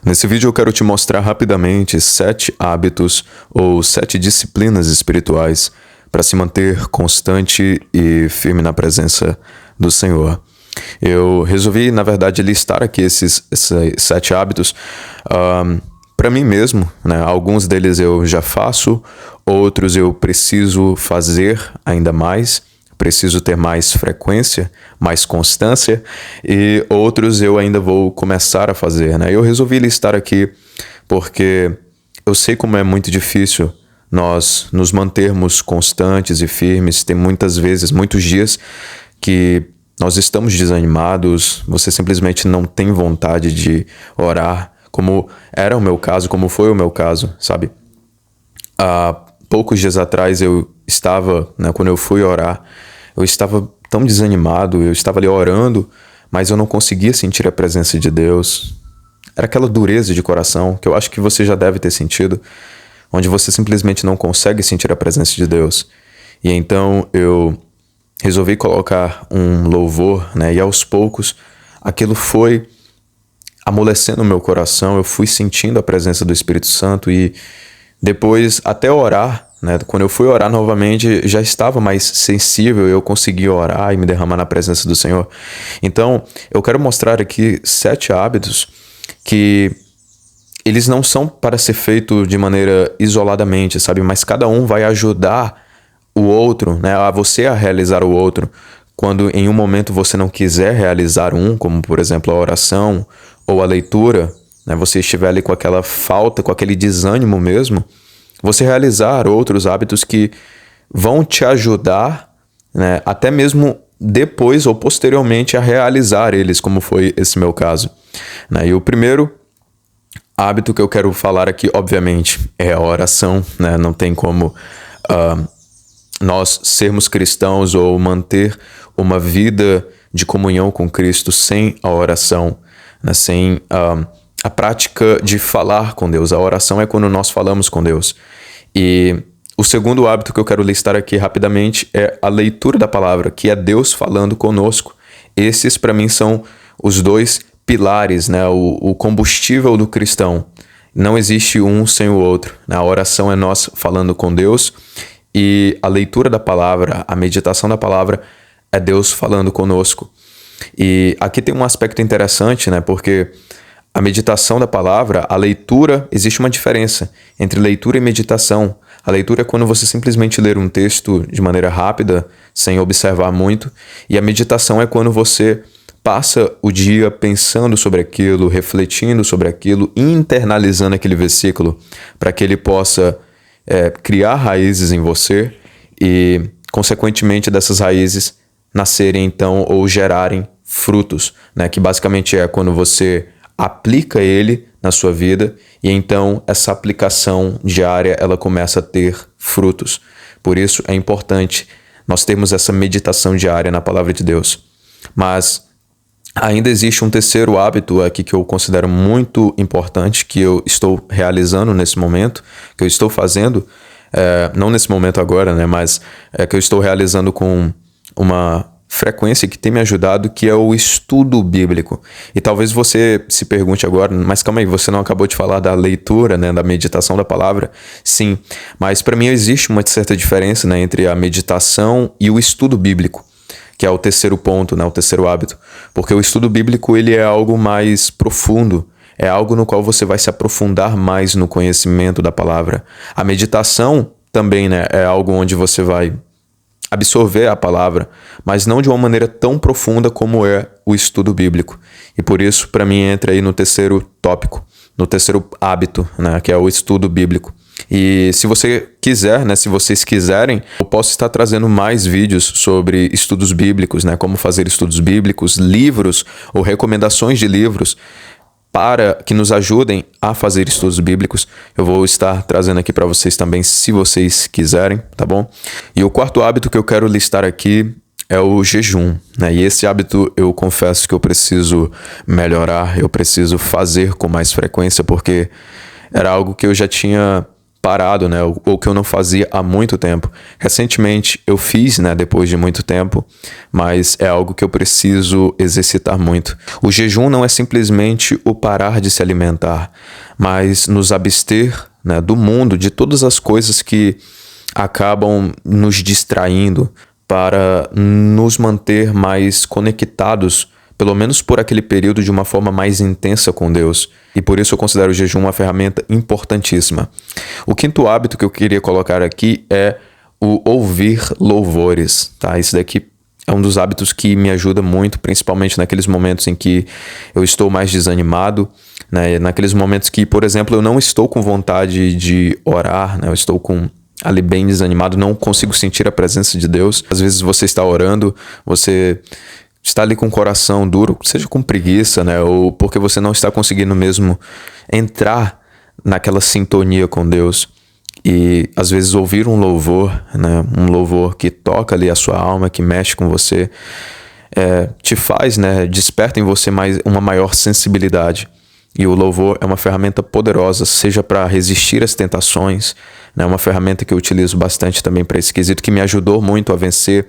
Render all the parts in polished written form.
Nesse vídeo eu quero te mostrar rapidamente 7 hábitos ou 7 disciplinas espirituais para se manter constante e firme na presença do Senhor. Eu resolvi, na verdade, listar aqui esses 7 hábitos para mim mesmo, né? Alguns deles eu já faço, outros eu preciso fazer ainda mais. Preciso ter mais frequência, mais constância, e outros eu ainda vou começar a fazer, né? Eu resolvi listar aqui porque eu sei como é muito difícil nós nos mantermos constantes e firmes. Tem muitas vezes, muitos dias que nós estamos desanimados, você simplesmente não tem vontade de orar, como era o meu caso, como foi o meu caso, sabe? Há poucos dias atrás eu estava, né, quando eu fui orar, eu estava tão desanimado, eu estava ali orando, mas eu não conseguia sentir a presença de Deus. Era aquela dureza de coração que eu acho que você já deve ter sentido, onde você simplesmente não consegue sentir a presença de Deus. E então eu resolvi colocar um louvor, né, e aos poucos aquilo foi amolecendo o meu coração, eu fui sentindo a presença do Espírito Santo e depois até orar, né, quando eu fui orar novamente, já estava mais sensível, eu consegui orar e me derramar na presença do Senhor. Então, eu quero mostrar aqui 7 hábitos que eles não são para ser feito de maneira isoladamente, sabe? Mas cada um vai ajudar o outro, né, a você a realizar o outro. Quando em um momento você não quiser realizar um, como por exemplo a oração ou a leitura, né, você estiver ali com aquela falta, com aquele desânimo mesmo, você realizar outros hábitos que vão te ajudar, né, até mesmo depois ou posteriormente a realizar eles, como foi esse meu caso, né? E o primeiro hábito que eu quero falar aqui, obviamente, é a oração, né? Não tem como nós sermos cristãos ou manter uma vida de comunhão com Cristo sem a oração, né? Sem a prática de falar com Deus. A oração é quando nós falamos com Deus. E o segundo hábito que eu quero listar aqui rapidamente é a leitura da palavra, que é Deus falando conosco. Esses, para mim, são os dois pilares, né? O combustível do cristão. Não existe um sem o outro, né? A oração é nós falando com Deus e a leitura da palavra, a meditação da palavra é Deus falando conosco. E aqui tem um aspecto interessante, né? Porque a meditação da palavra, a leitura, existe uma diferença entre leitura e meditação. A leitura é quando você simplesmente lê um texto de maneira rápida, sem observar muito, e a meditação é quando você passa o dia pensando sobre aquilo, refletindo sobre aquilo, internalizando aquele versículo, para que ele possa criar raízes em você e, consequentemente, dessas raízes nascerem, então, ou gerarem frutos, né? Que basicamente é quando você aplica ele na sua vida e então essa aplicação diária ela começa a ter frutos. Por isso é importante nós termos essa meditação diária na palavra de Deus. Mas ainda existe um terceiro hábito aqui que eu considero muito importante, que eu estou realizando nesse momento, que eu estou fazendo, não nesse momento agora, né, mas que eu estou realizando com uma frequência que tem me ajudado, que é o estudo bíblico. E talvez você se pergunte agora, mas calma aí, você não acabou de falar da leitura, né, da meditação da palavra? Sim, mas para mim existe uma certa diferença, né, entre a meditação e o estudo bíblico, que é o terceiro ponto, né, o terceiro hábito. Porque o estudo bíblico ele é algo mais profundo, é algo no qual você vai se aprofundar mais no conhecimento da palavra. A meditação também, né, é algo onde você vai absorver a palavra, mas não de uma maneira tão profunda como é o estudo bíblico. E por isso, para mim, entra aí no terceiro tópico, no terceiro hábito, né, que é o estudo bíblico. E se você quiser, né, se vocês quiserem, eu posso estar trazendo mais vídeos sobre estudos bíblicos, né, como fazer estudos bíblicos, livros ou recomendações de livros para que nos ajudem a fazer estudos bíblicos. Eu vou estar trazendo aqui para vocês também, se vocês quiserem, tá bom? E o quarto hábito que eu quero listar aqui é o jejum, né? E esse hábito eu confesso que eu preciso melhorar, eu preciso fazer com mais frequência, porque era algo que eu já tinha parado, né, ou que eu não fazia há muito tempo. Recentemente eu fiz, né, depois de muito tempo, mas é algo que eu preciso exercitar muito. O jejum não é simplesmente o parar de se alimentar, mas nos abster, né, do mundo, de todas as coisas que acabam nos distraindo, para nos manter mais conectados, pelo menos por aquele período, de uma forma mais intensa com Deus. E por isso eu considero o jejum uma ferramenta importantíssima. O quinto hábito que eu queria colocar aqui é o ouvir louvores, tá? Esse daqui é um dos hábitos que me ajuda muito, principalmente naqueles momentos em que eu estou mais desanimado, né? Naqueles momentos que, por exemplo, eu não estou com vontade de orar, né? Eu estou ali bem desanimado, não consigo sentir a presença de Deus. Às vezes você está orando, você está ali com o coração duro, seja com preguiça, né? Ou porque você não está conseguindo mesmo entrar naquela sintonia com Deus. E às vezes ouvir um louvor, né? Um louvor que toca ali a sua alma, que mexe com você, te faz, né? Desperta em você uma maior sensibilidade. E o louvor é uma ferramenta poderosa, seja para resistir às tentações, né? Uma ferramenta que eu utilizo bastante também para esse quesito, que me ajudou muito a vencer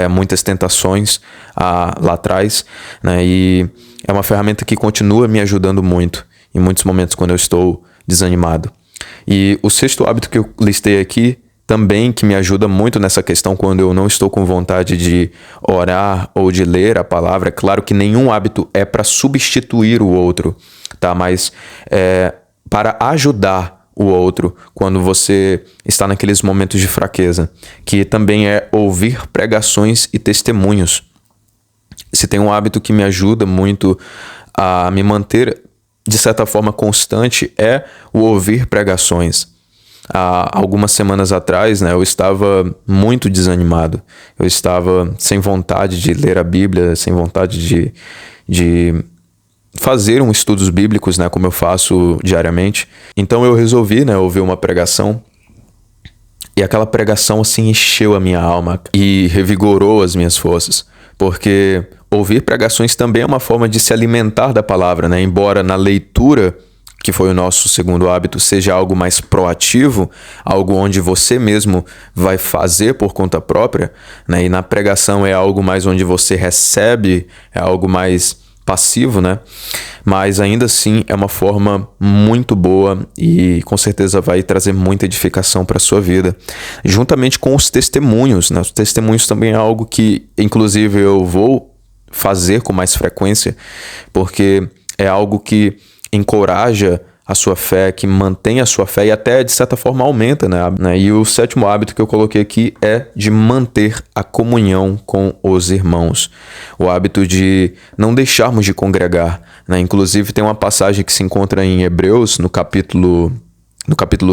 muitas tentações lá atrás, né? E é uma ferramenta que continua me ajudando muito em muitos momentos quando eu estou desanimado. E o sexto hábito que eu listei aqui também, que me ajuda muito nessa questão quando eu não estou com vontade de orar ou de ler a palavra. É claro que nenhum hábito é para substituir o outro, tá? Mas para ajudar o outro quando você está naqueles momentos de fraqueza, que também é ouvir pregações e testemunhos. Se tem um hábito que me ajuda muito a me manter de certa forma constante, é o ouvir pregações. Há algumas semanas atrás, né, eu estava muito desanimado, eu estava sem vontade de ler a Bíblia, sem vontade de fazer estudos bíblicos, né, como eu faço diariamente. Então eu resolvi, né, ouvir uma pregação, e aquela pregação assim encheu a minha alma e revigorou as minhas forças, porque ouvir pregações também é uma forma de se alimentar da palavra, né? Embora na leitura, que foi o nosso segundo hábito, seja algo mais proativo, algo onde você mesmo vai fazer por conta própria, né? E na pregação é algo mais onde você recebe, é algo mais passivo, né? Mas ainda assim é uma forma muito boa e com certeza vai trazer muita edificação para a sua vida, juntamente com os testemunhos, né? Os testemunhos também é algo que, inclusive, eu vou fazer com mais frequência, porque é algo que encoraja a sua fé, que mantém a sua fé e até, de certa forma, aumenta, né? E o sétimo hábito que eu coloquei aqui é de manter a comunhão com os irmãos. O hábito de não deixarmos de congregar, né? Inclusive, tem uma passagem que se encontra em Hebreus, no capítulo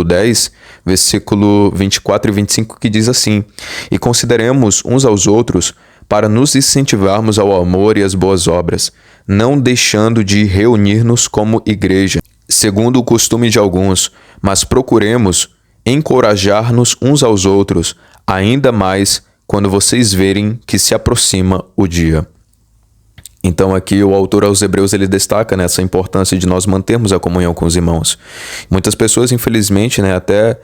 10, versículo 24 e 25, que diz assim: "E consideremos uns aos outros para nos incentivarmos ao amor e às boas obras, não deixando de reunir-nos como igreja, segundo o costume de alguns, mas procuremos encorajar-nos uns aos outros, ainda mais quando vocês verem que se aproxima o dia." Então aqui o autor aos Hebreus ele destaca nessa importância de nós mantermos a comunhão com os irmãos. Muitas pessoas, infelizmente, né, até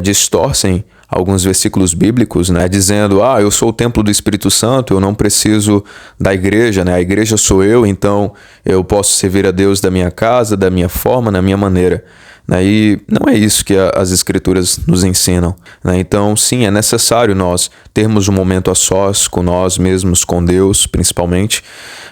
distorcem alguns versículos bíblicos, né, dizendo: eu sou o templo do Espírito Santo, eu não preciso da igreja, né, a igreja sou eu, então eu posso servir a Deus da minha casa, da minha forma, da minha maneira. E não é isso que as Escrituras nos ensinam, né? Então, sim, é necessário nós termos um momento a sós com nós mesmos, com Deus, principalmente,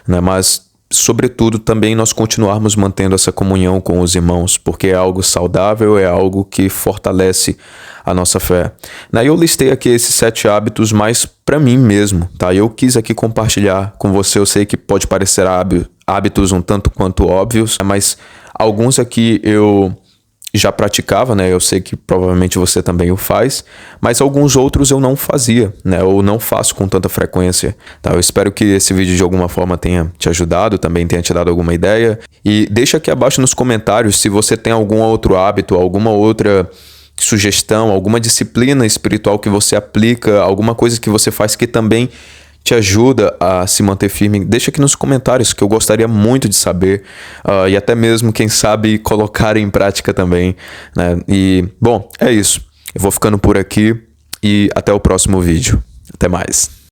né? Mas, sobretudo, também nós continuarmos mantendo essa comunhão com os irmãos, porque é algo saudável, é algo que fortalece a nossa fé. Eu listei aqui esses 7 hábitos mais para mim mesmo, tá? Eu quis aqui compartilhar com você. Eu sei que pode parecer hábitos um tanto quanto óbvios, mas alguns aqui eu já praticava, né? Eu sei que provavelmente você também o faz, mas alguns outros eu não fazia, né? Ou não faço com tanta frequência, tá? Eu espero que esse vídeo de alguma forma tenha te ajudado, também tenha te dado alguma ideia. E deixa aqui abaixo nos comentários se você tem algum outro hábito, alguma outra sugestão, alguma disciplina espiritual que você aplica, alguma coisa que você faz que também te ajuda a se manter firme, deixa aqui nos comentários, que eu gostaria muito de saber, e até mesmo, quem sabe, colocar em prática também, né? E, bom, é isso. Eu vou ficando por aqui e até o próximo vídeo. Até mais.